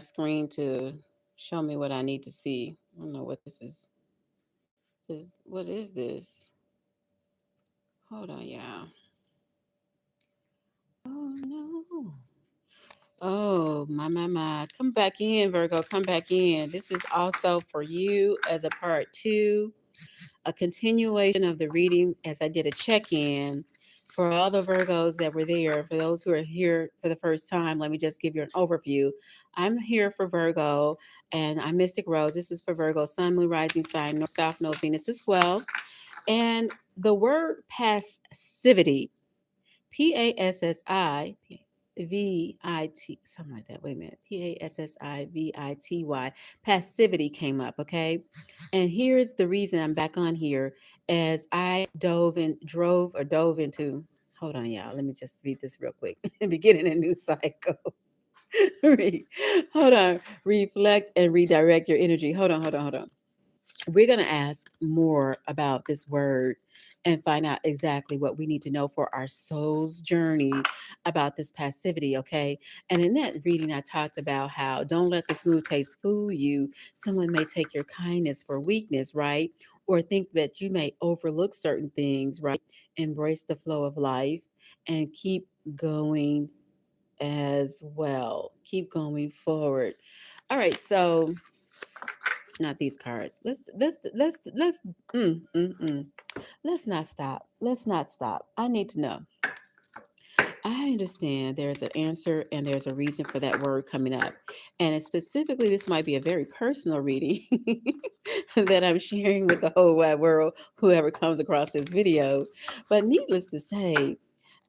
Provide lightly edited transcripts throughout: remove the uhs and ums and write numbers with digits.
screen to show me what I need to see. I don't know what this is. What is this? Hold on, y'all. Oh no. Oh, my. Come back in, Virgo. Come back in. This is also for you as a part two, a continuation of the reading as I did a check in for all the Virgos that were there. For those who are here for the first time, let me just give you an overview. I'm here for Virgo and I'm Mystic Rose. This is for Virgo, Sun, Moon, Rising sign, North, South Node, Venus as well. And the word passivity, PASSIVIT, something like that. Wait a minute. PASSIVITY. Passivity came up, okay? And here's the reason I'm back on here as I dove into. Hold on, y'all. Let me just read this real quick. Beginning a new cycle. Hold on. Reflect and redirect your energy. Hold on. We're going to ask more about this word and find out exactly what we need to know for our soul's journey about this passivity, okay? And in that reading, I talked about how don't let the smooth taste fool you. Someone may take your kindness for weakness, right? Or think that you may overlook certain things, right? Embrace the flow of life and keep going as well. Keep going forward. All right, so not these cards. Let's not stop. Let's not stop. I need to know. I understand there's an answer and there's a reason for that word coming up. And specifically, this might be a very personal reading that I'm sharing with the whole wide world, whoever comes across this video. But needless to say,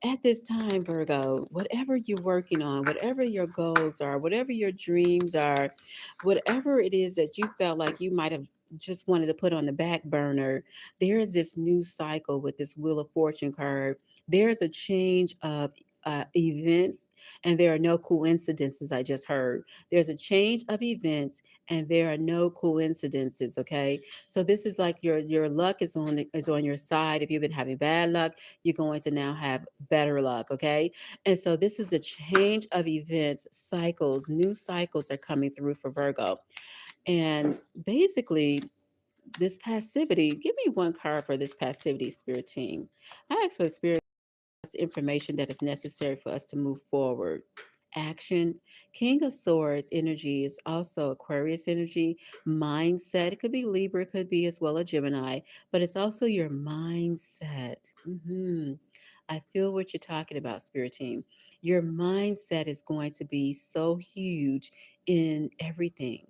at this time, Virgo, whatever you're working on, whatever your goals are, whatever your dreams are, whatever it is that you felt like you might have just wanted to put on the back burner, there is this new cycle with this Wheel of Fortune card. There's a change of events, and there are no coincidences. I just heard there's a change of events, and there are no coincidences. Okay, so this is like your luck is on your side. If you've been having bad luck, you're going to now have better luck. Okay. And so this is a change of events, cycles, new cycles are coming through for Virgo. And basically, this passivity, give me one card for this passivity, Spirit team. I ask for the Spirit information that is necessary for us to move forward. Action. King of Swords energy is also Aquarius energy. Mindset. It could be Libra, it could be as well a Gemini, but it's also your mindset. I feel what you're talking about, Spirit Team. Your mindset is going to be so huge in everything.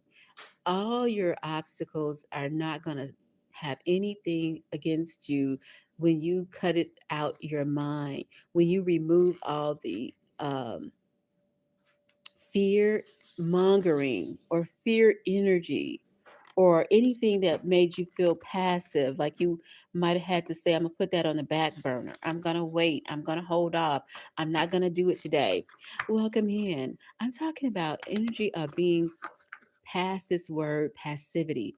All your obstacles are not going to have anything against you when you cut it out your mind, when you remove all the fear mongering or fear energy or anything that made you feel passive, like you might have had to say, I'm going to put that on the back burner. I'm going to wait. I'm going to hold off. I'm not going to do it today. Welcome in. I'm talking about energy of being past this word passivity.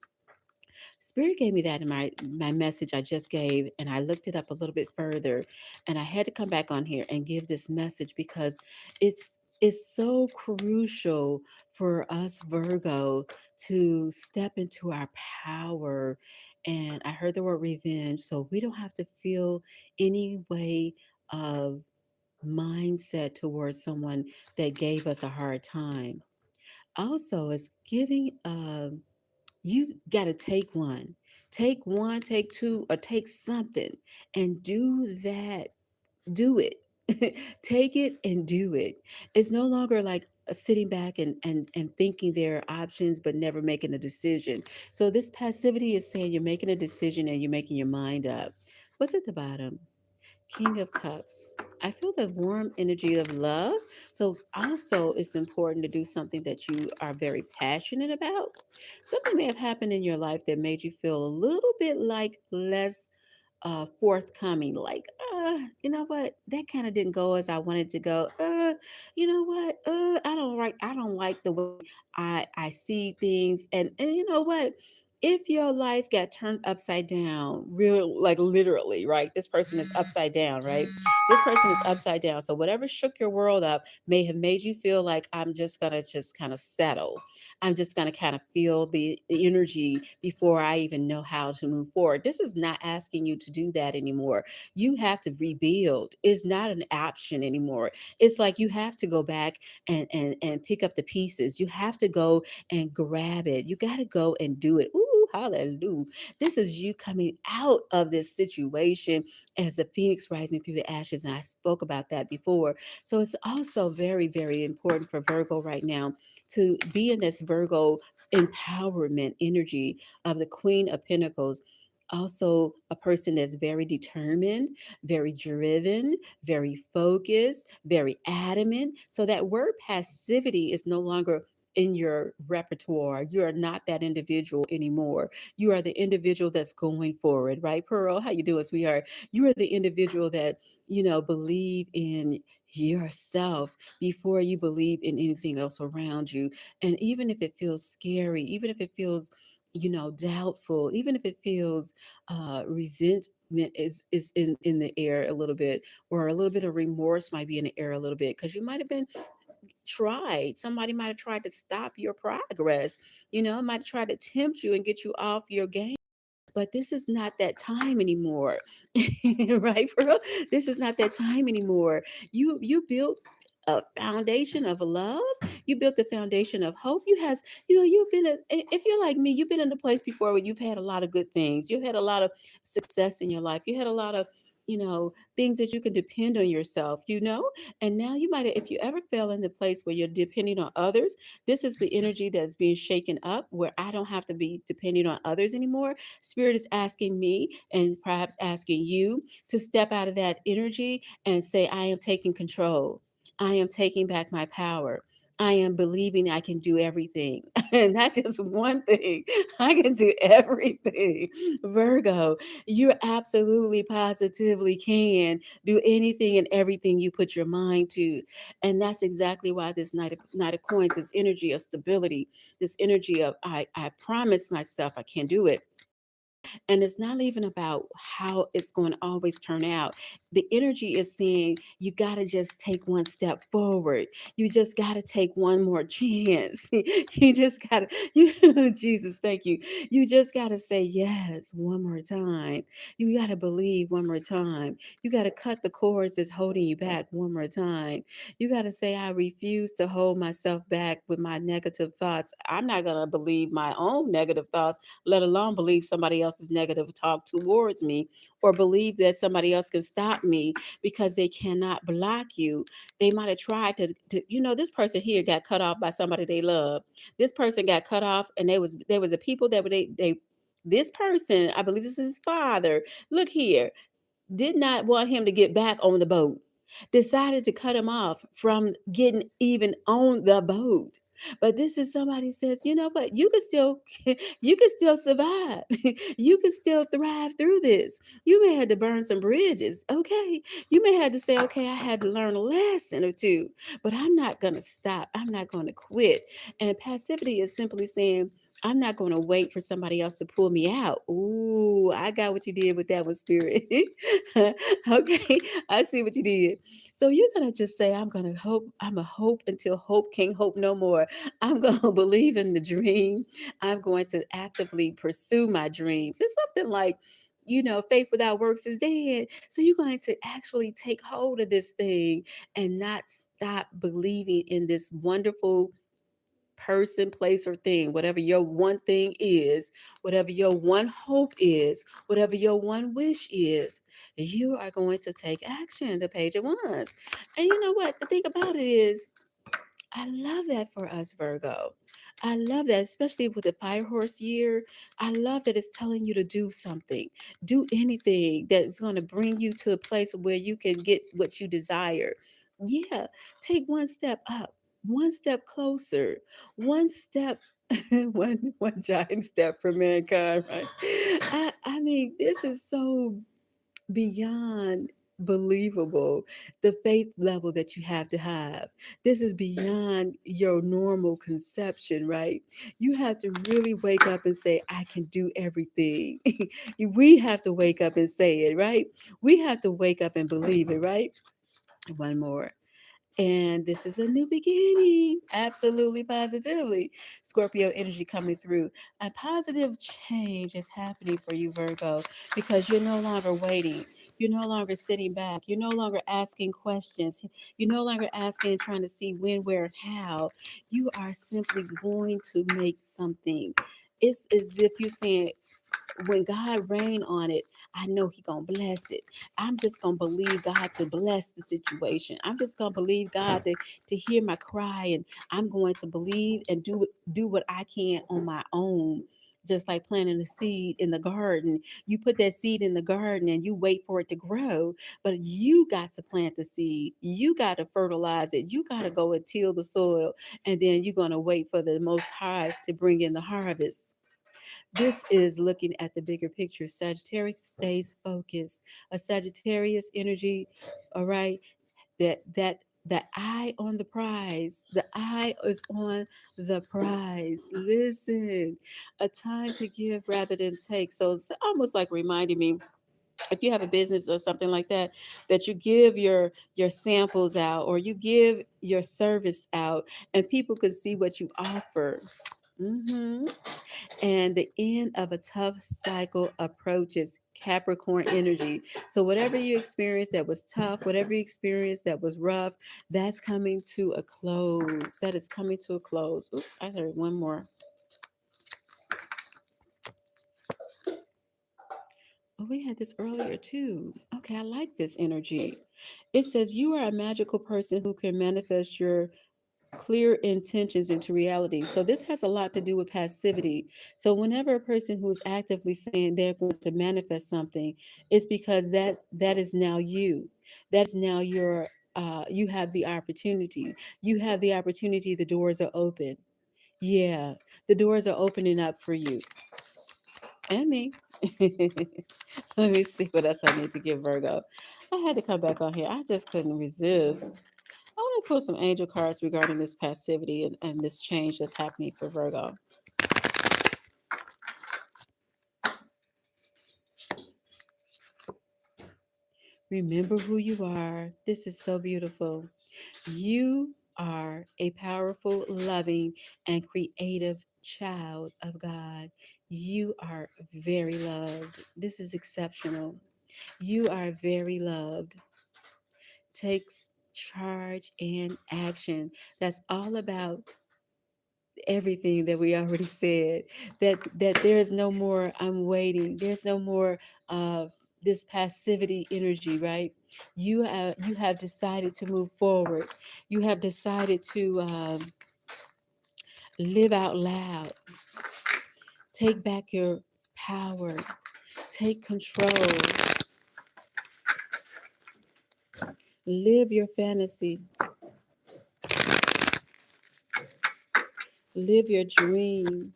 Spirit gave me that in my message I just gave, and I looked it up a little bit further, and I had to come back on here and give this message because it's so crucial for us Virgo to step into our power. And I heard the word revenge, so we don't have to feel any way of mindset towards someone that gave us a hard time. Also, it's giving you got to take one, take two, or take something and do that. Do it. Take it and do it. It's no longer like sitting back and thinking there are options but never making a decision. So this passivity is saying you're making a decision and you're making your mind up. What's at the bottom? King of Cups. I feel the warm energy of love. So, also, it's important to do something that you are very passionate about. Something may have happened in your life that made you feel a little bit like less forthcoming. Like, you know what? That kind of didn't go as I wanted to go. You know what? I don't like. I don't like the way I see things. And you know what? If your life got turned upside down, real like literally, right? This person is upside down, right? This person is upside down. So whatever shook your world up may have made you feel like I'm just gonna just kind of settle. I'm just gonna kind of feel the energy before I even know how to move forward. This is not asking you to do that anymore. You have to rebuild. It's not an option anymore. It's like you have to go back and pick up the pieces. You have to go and grab it. You got to go and do it. Ooh, hallelujah. This is you coming out of this situation as a phoenix rising through the ashes. And I spoke about that before. So it's also very, very important for Virgo right now to be in this Virgo empowerment energy of the Queen of Pentacles. Also, a person that's very determined, very driven, very focused, very adamant. So, that word passivity is no longer in your repertoire. You are not that individual anymore. You are the individual that's going forward, right? Pearl, how you doing, sweetheart? You are the individual that, believe in yourself before you believe in anything else around you. And even if it feels scary, even if it feels doubtful, even if it feels resentment is in the air a little bit, or a little bit of remorse might be in the air a little bit, because you might have been somebody might have tried to stop your progress, might have tried to tempt you and get you off your game. But this is not that time anymore. Right, bro? This is not that time anymore. You built a foundation of love. You built a foundation of hope. You've been if you're like me, you've been in a place before where you've had a lot of good things. You've had a lot of success in your life. You had a lot of things that you can depend on yourself, and now you might, if you ever fell in the place where you're depending on others, this is the energy that's being shaken up, where I don't have to be depending on others anymore. Spirit is asking me, and perhaps asking you, to step out of that energy and say, I am taking control. I am taking back my power. I am believing I can do everything. And not just one thing. I can do everything. Virgo, you absolutely positively can do anything and everything you put your mind to. And that's exactly why this Knight of Coins, this energy of stability, this energy of I promise myself I can do it. And it's not even about how it's going to always turn out. The energy is saying you got to just take one step forward. You just got to take one more chance. You just got to, Jesus, thank you. You just got to say yes one more time. You got to believe one more time. You got to cut the cords that's holding you back one more time. You got to say, I refuse to hold myself back with my negative thoughts. I'm not going to believe my own negative thoughts, let alone believe somebody else's negative talk towards me, or believe that somebody else can stop me, because they cannot block you. They might have tried this person here got cut off by somebody they love. This person got cut off, and there was a people that they this person, I believe this is his father. Look here, did not want him to get back on the boat, decided to cut him off from getting even on the boat. But this is somebody says, you know what, you can still you can still survive. You can still thrive through this. You may have to burn some bridges, okay? You may have to say, okay, I had to learn a lesson or two, but I'm not gonna stop. I'm not gonna quit. And passivity is simply saying, I'm not going to wait for somebody else to pull me out. Ooh, I got what you did with that one, Spirit. Okay, I see what you did. So you're going to just say, I'm going to hope. I'm a hope until hope can't hope no more. I'm going to believe in the dream. I'm going to actively pursue my dreams. It's something like, faith without works is dead. So you're going to actually take hold of this thing and not stop believing in this wonderful person, place, or thing, whatever your one thing is, whatever your one hope is, whatever your one wish is, you are going to take action. The Page of Wands. And you know what? The thing about it is, I love that for us, Virgo. I love that, especially with the fire horse year. I love that it's telling you to do something, do anything that's going to bring you to a place where you can get what you desire. Yeah, take one step up, one step closer, one step, one giant step for mankind, right? I mean, this is so beyond. unbelievable. The faith level that you have to have. This is beyond your normal conception, right? You have to really wake up and say, I can do everything. We have to wake up and say it, right? We have to wake up and believe it, right? One more. And this is a new beginning. Absolutely, positively. Scorpio energy coming through. A positive change is happening for you, Virgo, because you're no longer waiting. You're no longer sitting back. You're no longer asking questions. You're no longer asking and trying to see when, where, and how. You are simply going to make something. It's as if you're saying, when God rain on it, I know He gonna bless it. I'm just gonna believe God to bless the situation. I'm just gonna believe God to hear my cry, and I'm going to believe and do what I can on my own. Just like planting a seed in the garden, you put that seed in the garden and you wait for it to grow. But you got to plant the seed. You got to fertilize it. You got to go and till the soil, and then you're gonna wait for the Most High to bring in the harvest. This is looking at the bigger picture. Sagittarius stays focused. A Sagittarius energy, all right, that eye on the prize. The eye is on the prize. Listen, a time to give rather than take. So it's almost like reminding me, if you have a business or something like that, that you give your samples out, or you give your service out, and people can see what you offer. Hmm. And the end of a tough cycle approaches. Capricorn energy. So whatever you experienced that was tough, whatever you experienced that was rough, that's coming to a close. That is coming to a close. Oop, I heard one more. Oh, we had this earlier too. Okay, I like this energy. It says you are a magical person who can manifest your clear intentions into reality. So this has a lot to do with passivity. So whenever a person who is actively saying they're going to manifest something, it's because that is now you. That is now your you have the opportunity. You have the opportunity. The doors are open. Yeah, the doors are opening up for you and me. Let me see what else I need to give Virgo. I had to come back on here. I just couldn't resist. I want to pull some angel cards regarding this passivity and this change that's happening for Virgo. Remember who you are. This is so beautiful. You are a powerful, loving, and creative child of God. You are very loved. This is exceptional. You are very loved. Takes charge and action. That's all about everything that we already said. That there is no more I'm waiting. There's no more of this passivity energy, right? You have decided to move forward. You have decided to live out loud. Take back your power. Take control. Live your fantasy. Live your dream.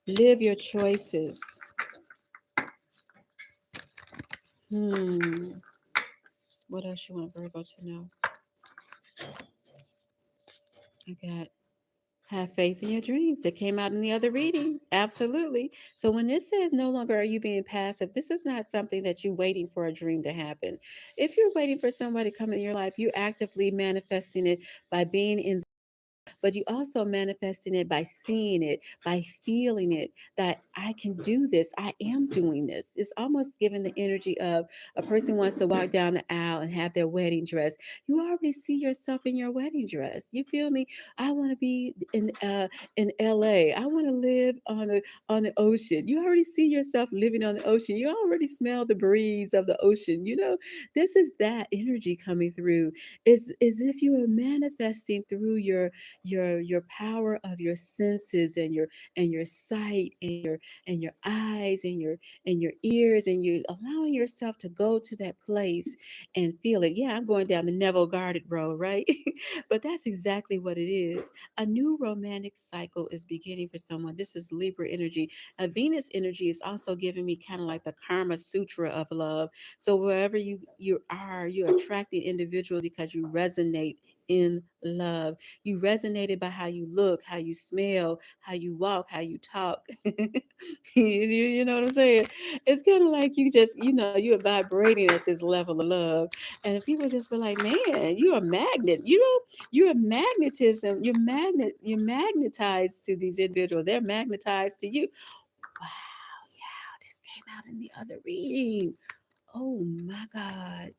Live your choices. Hmm. What else you want Virgo to know? I got have faith in your dreams that came out in the other reading. Absolutely. So when this says no longer are you being passive, this is not something that you're waiting for a dream to happen. If you're waiting for somebody to come in your life, you're actively manifesting it by being in, but you also manifesting it by seeing it, by feeling it, that I can do this. I am doing this. It's almost giving the energy of a person wants to walk down the aisle and have their wedding dress. You already see yourself in your wedding dress. You feel me? I want to be in LA. I want to live on the ocean. You already see yourself living on the ocean. You already smell the breeze of the ocean. This is that energy coming through. It's as if you are manifesting through your power of your senses and your sight and your eyes and your ears, and you allowing yourself to go to that place and feel it. Yeah, I'm going down the Neville guarded road, right? But that's exactly what it is. A new romantic cycle is beginning for someone. This is Libra energy. A Venus energy is also giving me kind of like the Karma Sutra of love. So wherever you are, you're attracting individuals because you resonate in love. You resonated by how you look, how you smell, how you walk, how you talk. You know what I'm saying? It's kind of like you just, you're vibrating at this level of love. And if people just be like, man, you're a magnet. You're a magnetism. You're magnetized to these individuals. They're magnetized to you. Wow, yeah, this came out in the other reading. Oh my God.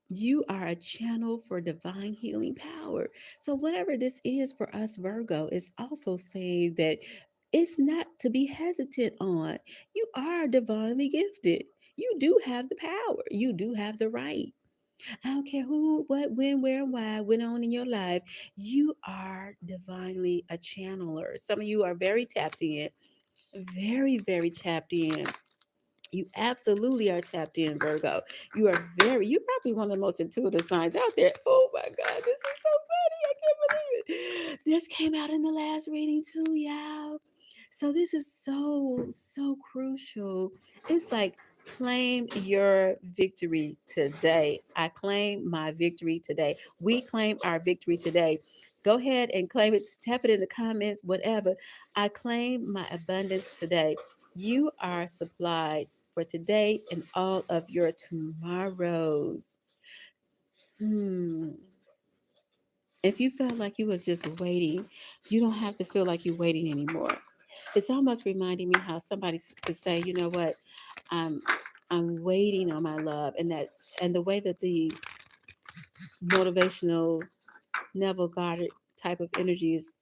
You are a channel for divine healing power. So, whatever this is for us, Virgo, is also saying that it's not to be hesitant on. You are divinely gifted. You do have the power. You do have the right. I don't care who, what, when, where, and why went on in your life. You are divinely a channeler. Some of you are very tapped in, very, very tapped in. You absolutely are tapped in, Virgo. You're probably one of the most intuitive signs out there. Oh my God, this is so funny. I can't believe it. This came out in the last reading too, y'all. So this is so, so crucial. It's like claim your victory today. I claim my victory today. We claim our victory today. Go ahead and claim it. Tap it in the comments, whatever. I claim my abundance today. You are supplied for today and all of your tomorrows. Hmm. If you felt like you was just waiting, you don't have to feel like you're waiting anymore. It's almost reminding me how somebody could say, you know what, I'm I'm waiting on my love, and the way that the motivational Neville Goddard type of energy is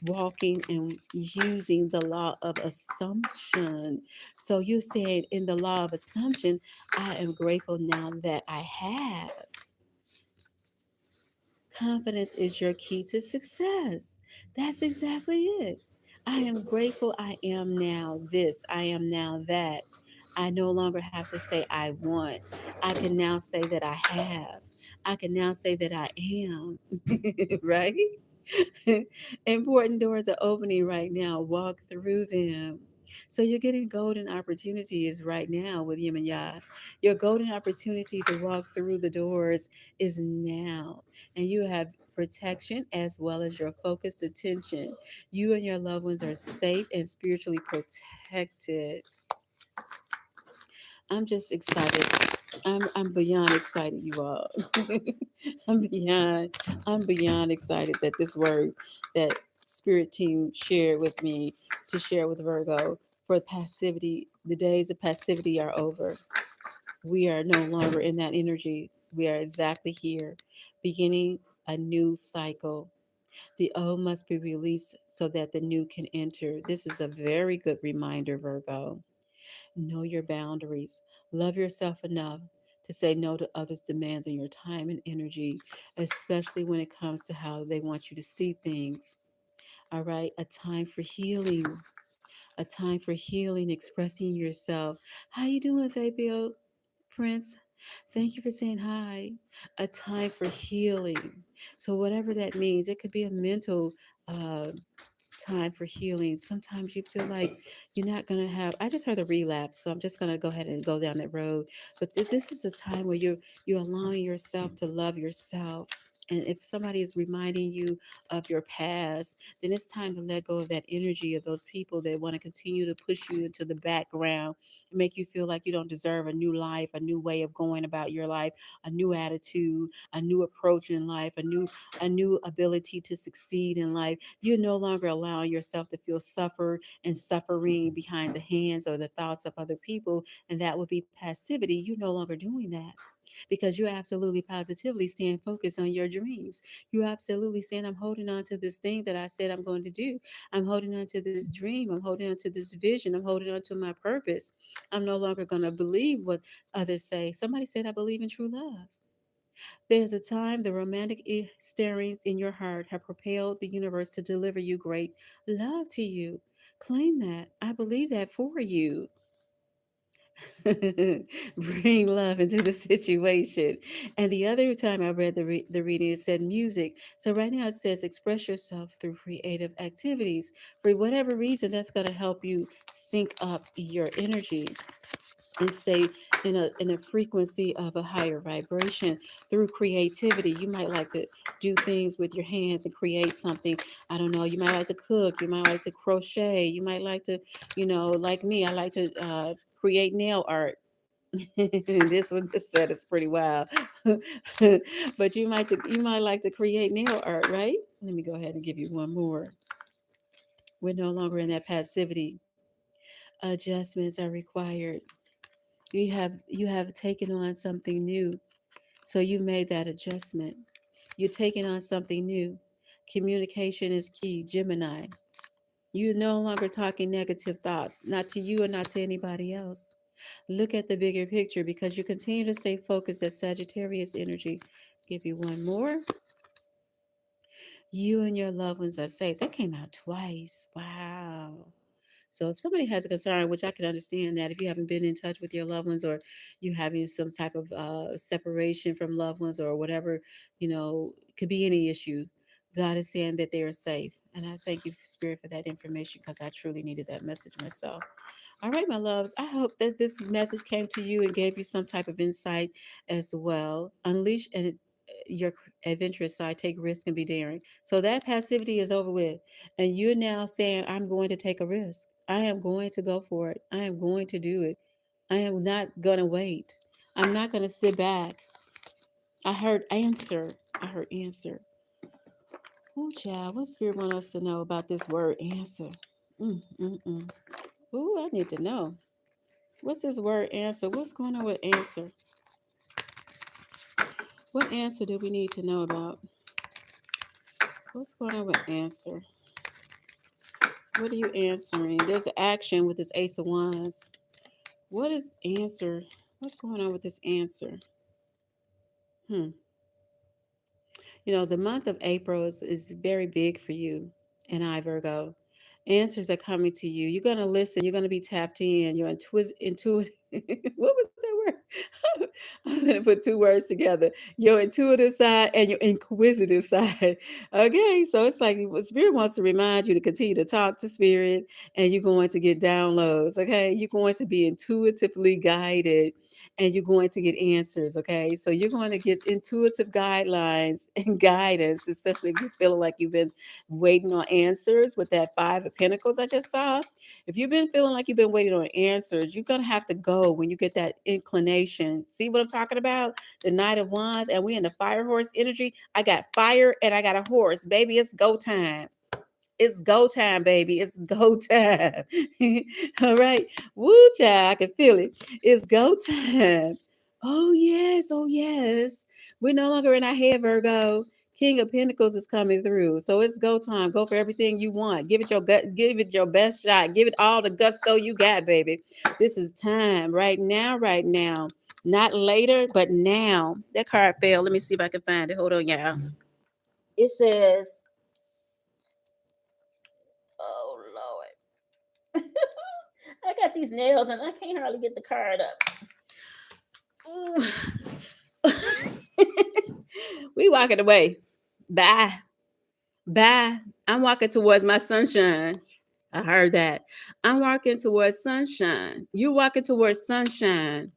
walking and using the law of assumption. So you're saying in the law of assumption, I am grateful now that I have. Confidence is your key to success. That's exactly it. I am grateful I am now this, I am now that. I no longer have to say I want. I can now say that I have. I can now say that I am. Right? Important doors are opening right now. Walk through them. So you're getting golden opportunities right now with Yim and Yah. Your golden opportunity to walk through the doors is now. And you have protection as well as your focused attention. You and your loved ones are safe and spiritually protected. I'm just excited. I'm beyond excited, you all. I'm beyond I'm beyond excited that this word that spirit team shared with me to share with Virgo for passivity. The days of passivity are over. We are no longer in that energy. We are exactly here, beginning a new cycle. The old must be released so that the new can enter. This is a very good reminder, Virgo. Know your boundaries. Love yourself enough to say no to others' demands on your time and energy, especially when it comes to how they want you to see things. All right, a time for healing. A time for healing, expressing yourself. How you doing, Fabio Prince? Thank you for saying hi. A time for healing. So whatever that means, it could be a mental uh, time for healing. Sometimes you feel like you're not going to have, I just heard a relapse, so I'm just going to go ahead and go down that road. But this is a time where you're allowing yourself to love yourself. And if somebody is reminding you of your past, then it's time to let go of that energy of those people that want to continue to push you into the background and make you feel like you don't deserve a new life, a new way of going about your life, a new attitude, a new approach in life, a new ability to succeed in life. You're no longer allowing yourself to feel suffer and suffering behind the hands or the thoughts of other people, and that would be passivity. You're no longer doing that because you're absolutely positively staying focused on your dreams. You're absolutely saying, I'm holding on to this thing that I said I'm going to do. I'm holding on to this dream. I'm holding on to this vision. I'm holding on to my purpose. I'm no longer going to believe what others say. Somebody said, I believe in true love. There's a time the romantic stirrings in your heart have propelled the universe to deliver you great love to you. Claim that. I believe that for you. Bring love into the situation. And the other time I read the reading, it said music. So right now it says express yourself through creative activities. For whatever reason, that's going to help you sync up your energy and stay in a frequency of a higher vibration through creativity. You might like to do things with your hands and create something. I don't know. You might like to cook. You might like to crochet. You might like to, like me, I like to create nail art. This one, this set is pretty wild. But you might like to create nail art, right? Let me go ahead and give you one more. We're no longer in that passivity. Adjustments are required. You have taken on something new, so you made that adjustment. You're taking on something new. Communication is key, Gemini. You're no longer talking negative thoughts, not to you or not to anybody else. Look at the bigger picture because you continue to stay focused as Sagittarius energy. Give you one more. You and your loved ones are safe. That came out twice. Wow. So if somebody has a concern, which I can understand that if you haven't been in touch with your loved ones or you having some type of separation from loved ones or whatever, it could be any issue. God is saying that they are safe. And I thank you, Spirit, for that information because I truly needed that message myself. All right, my loves. I hope that this message came to you and gave you some type of insight as well. Unleash your adventurous side, take risk and be daring. So that passivity is over with. And you're now saying, I'm going to take a risk. I am going to go for it. I am going to do it. I am not going to wait. I'm not going to sit back. I heard answer. I heard answer. Oh, child, what spirit want us to know about this word answer? Mm. Oh, I need to know. What's this word answer? What's going on with answer? What answer do we need to know about? What's going on with answer? What are you answering? There's an action with this Ace of Wands. What is answer? What's going on with this answer? Hmm. The month of April is very big for you and I, Virgo. Answers are coming to you. You're going to listen. You're going to be tapped in. You're intuitive. What was that word? I'm going to put two words together: your intuitive side and your inquisitive side. Okay. So it's like Spirit wants to remind you to continue to talk to Spirit and you're going to get downloads. Okay. You're going to be intuitively guided and you're going to get answers. Okay. So you're going to get intuitive guidelines and guidance, especially if you're feeling like you've been waiting on answers with that Five of Pentacles I just saw. If you've been feeling like you've been waiting on answers, you're going to have to go when you get that inclination. See what I'm talking about? The Knight of Wands, and we in the fire horse energy. I got fire and I got a horse. Baby, it's go time. It's go time, baby. It's go time. All right. Woo, child. I can feel it. It's go time. Oh, yes. Oh, yes. We're no longer in our head, Virgo. King of Pentacles is coming through. So it's go time. Go for everything you want. Give it your gut. Give it your best shot. Give it all the gusto you got, baby. This is time right now, right now. Not later, but now. That card fell. Let me see if I can find it. Hold on, y'all. It says, oh, Lord. I got these nails and I can't hardly get the card up. We walking away. Bye. Bye. I'm walking towards my sunshine. I heard that. I'm walking towards sunshine. You walking towards sunshine.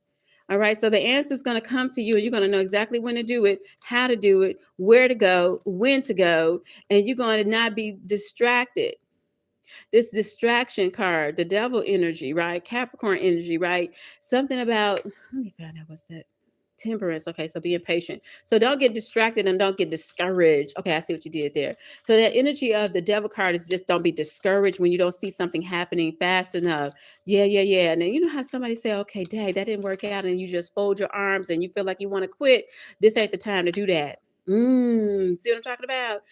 All right. So the answer is going to come to you and you're going to know exactly when to do it, how to do it, where to go, when to go, and you're going to not be distracted. This distraction card, the devil energy, right? Capricorn energy, right? Something about, let me find out what's that. Temperance. Okay, so being patient. So don't get distracted and don't get discouraged. Okay, I see what you did there. So that energy of the devil card is just don't be discouraged when you don't see something happening fast enough. Yeah. And then you know how somebody say, okay, dang, that didn't work out, and you just fold your arms and you feel like you want to quit. This ain't the time to do that. See what I'm talking about?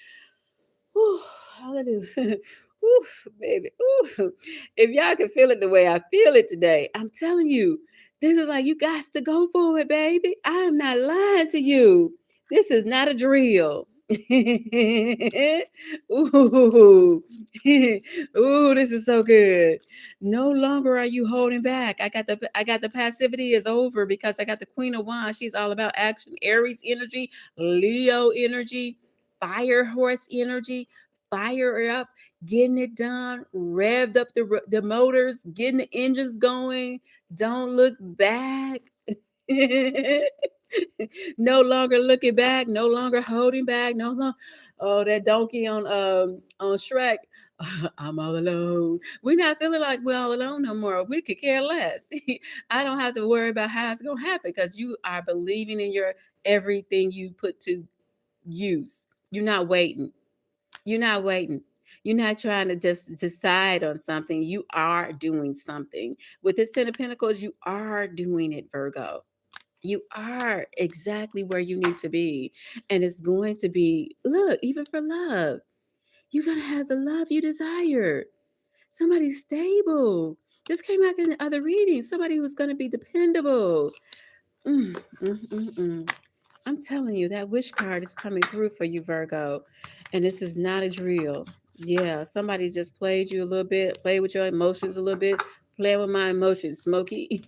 Whew, hallelujah. Whew, baby. Whew. If y'all can feel it the way I feel it today, I'm telling you, this is like you got to go for it, baby. I am not lying to you. This is not a drill. Ooh. Ooh, this is so good. No longer are you holding back. I got the passivity is over because I got the Queen of Wands. She's all about action. Aries energy, Leo energy, fire horse energy. Fire up, getting it done, revved up the motors, getting the engines going. Don't look back. No longer looking back, no longer holding back, no longer. Oh, that donkey on Shrek. I'm all alone. We're not feeling like we're all alone no more. We could care less. I don't have to worry about how it's gonna happen because you are believing in your everything you put to use. You're not waiting. You're not waiting. You're not trying to just decide on something. You are doing something. With this Ten of Pentacles, you are doing it, Virgo. You are exactly where you need to be. And it's going to be, look, even for love, you're going to have the love you desire. Somebody stable. This came out in the other reading. Somebody who's going to be dependable. Mm, mm, mm, mm. I'm telling you, that wish card is coming through for you, Virgo. And this is not a drill. Yeah, somebody just played you a little bit, played with your emotions a little bit, playing with my emotions, Smokey.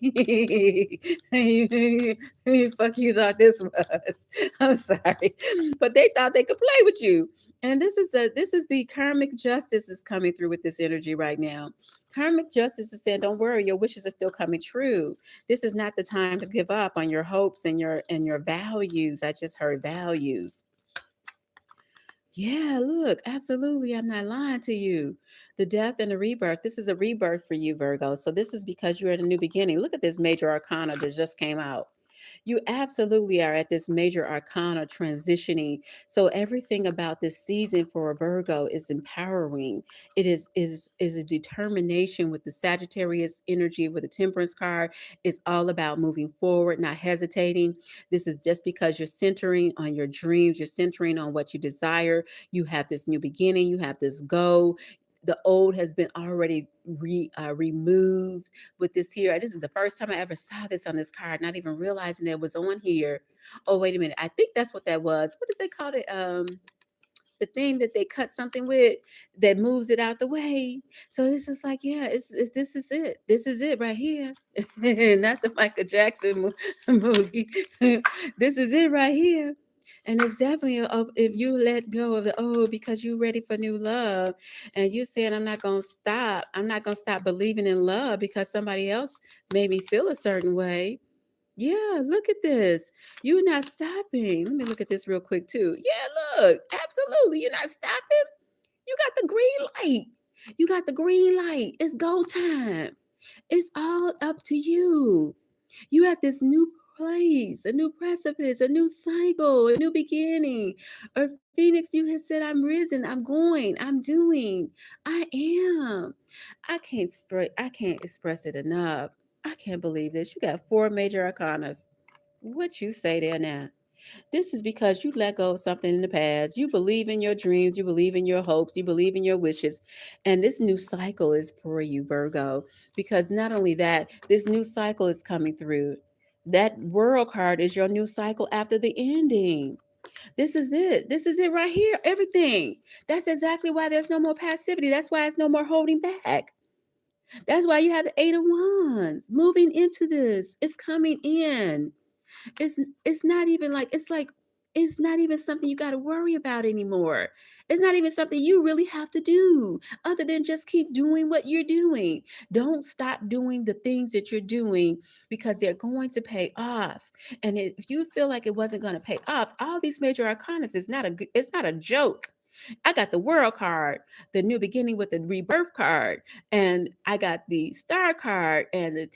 Fuck you thought this was. I'm sorry. But they thought they could play with you. And this is the karmic justice is coming through with this energy right now. Karmic justice is saying, don't worry, your wishes are still coming true. This is not the time to give up on your hopes and your values. I just heard values. Yeah, look, absolutely. I'm not lying to you. The death and the rebirth. This is a rebirth for you, Virgo. So this is because you're at a new beginning. Look at this major arcana that just came out. You absolutely are at this major arcana transitioning. So everything about this season for a Virgo is empowering. It is a determination with the Sagittarius energy with the Temperance card. It's all about moving forward, not hesitating. This is just because you're centering on your dreams, you're centering on what you desire. You have this new beginning, you have this goal. The old has been already removed with this here. This is the first time I ever saw this on this card, not even realizing it was on here. Oh, wait a minute. I think that's what that was. What does they call it? The thing that they cut something with that moves it out the way. So it's just like, yeah, it's this is it. This is it right here. Not the Michael Jackson movie. This is it right here. And it's definitely if you let go of the old because you're ready for new love, and you're saying, I'm not gonna stop. I'm not gonna stop believing in love because somebody else made me feel a certain way. Yeah, look at this. You're not stopping. Let me look at this real quick too. Yeah, look, absolutely. You're not stopping. You got the green light. You got the green light. It's go time. It's all up to you. You at this new place, a new precipice, a new cycle, a new beginning. Or Phoenix, you had said, I'm risen, I'm going, I'm doing, I am. I can't express it enough. I can't believe this. You got four major arcanas. What you say there now? This is because you let go of something in the past. You believe in your dreams, you believe in your hopes, you believe in your wishes. And this new cycle is for you, Virgo, because not only that, this new cycle is coming through. That world card is your new cycle after the ending. This is it. This is it right here. Everything. That's exactly why there's no more passivity. That's why it's no more holding back. That's why you have the Eight of Wands moving into this. It's coming in. It's not even like it's not even something you got to worry about anymore. It's not even something you really have to do other than just keep doing what you're doing. Don't stop doing the things that you're doing because they're going to pay off. And if you feel like it wasn't going to pay off, all these major arcanas is not it's not a joke. I got the world card, the new beginning with the rebirth card, and I got the star card and the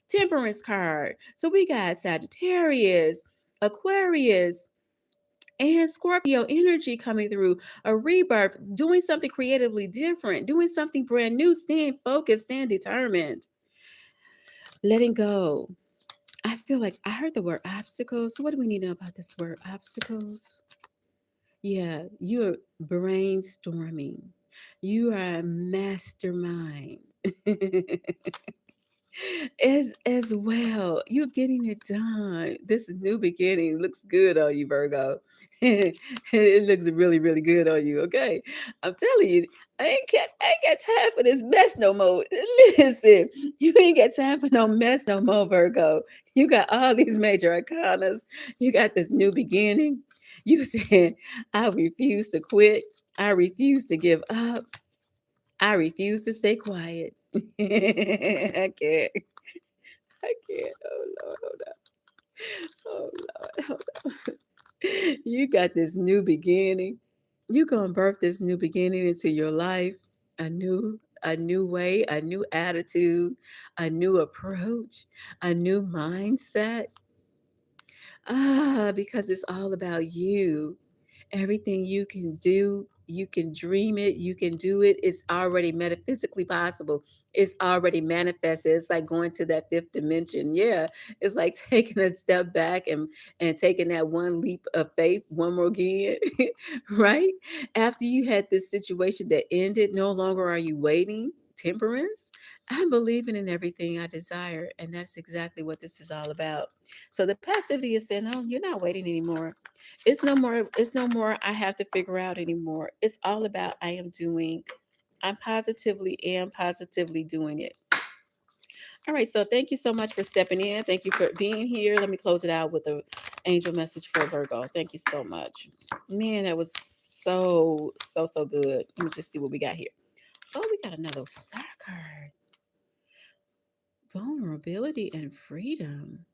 temperance card. So we got Sagittarius, Aquarius, and Scorpio energy coming through, a rebirth, doing something creatively different, doing something brand new, staying focused, staying determined, letting go. I feel like I heard the word obstacles. So what do we need to know about this word obstacles? Yeah, you're brainstorming. You are a mastermind. As well. You're getting it done. This new beginning looks good on you, Virgo. It looks really, really good on you. Okay, I'm telling you, I ain't got time for this mess no more. Listen, you ain't got time for no mess no more, Virgo. You got all these major arcanas. You got this new beginning. You said, I refuse to quit. I refuse to give up. I refuse to stay quiet. I can't. I can't. Oh Lord, hold up. Oh Lord, hold up. You got this new beginning. You gonna birth this new beginning into your life. A new way, a new attitude, a new approach, a new mindset. Because it's all about you. Everything you can do, you can dream it, you can do it. It's already metaphysically possible. It's already manifested. It's like going to that fifth dimension. Yeah. It's like taking a step back and taking that one leap of faith one more again. Right? After you had this situation that ended, no longer are you waiting. Temperance. I'm believing in everything I desire. And that's exactly what this is all about. So the passivity is saying, "Oh, you're not waiting anymore. It's no more I have to figure out anymore. It's all about I am doing. I'm positively am positively doing it." All right, so thank you so much for stepping in. Thank you for being here. Let me close it out with a angel message for Virgo. Thank you so much. Man, that was so good. Let me just see what we got here. Oh, we got another star card. Vulnerability and freedom.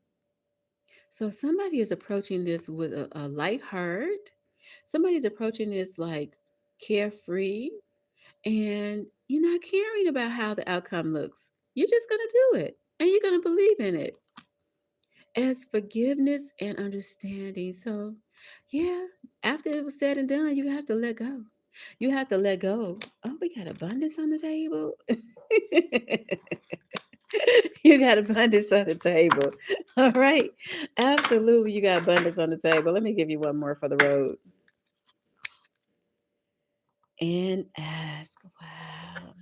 So somebody is approaching this with a light heart. Somebody's approaching this like carefree, and you're not caring about how the outcome looks. You're just going to do it, and you're going to believe in it as forgiveness and understanding. So, yeah, after it was said and done, you have to let go. You have to let go. Oh, we got abundance on the table. You got abundance on the table. All right. Absolutely. You got abundance on the table. Let me give you one more for the road. And ask. Wow.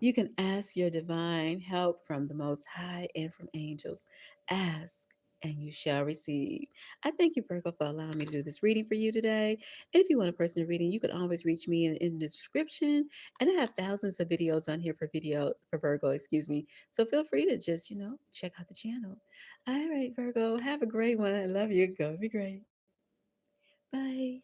You can ask your divine help from the Most High and from angels. Ask and you shall receive. I thank you, Virgo, for allowing me to do this reading for you today. And if you want a personal reading, you can always reach me in the description. And I have thousands of videos on here for videos for Virgo, excuse me. So feel free to just, check out the channel. All right, Virgo, have a great one. I love you. Go be great. Bye.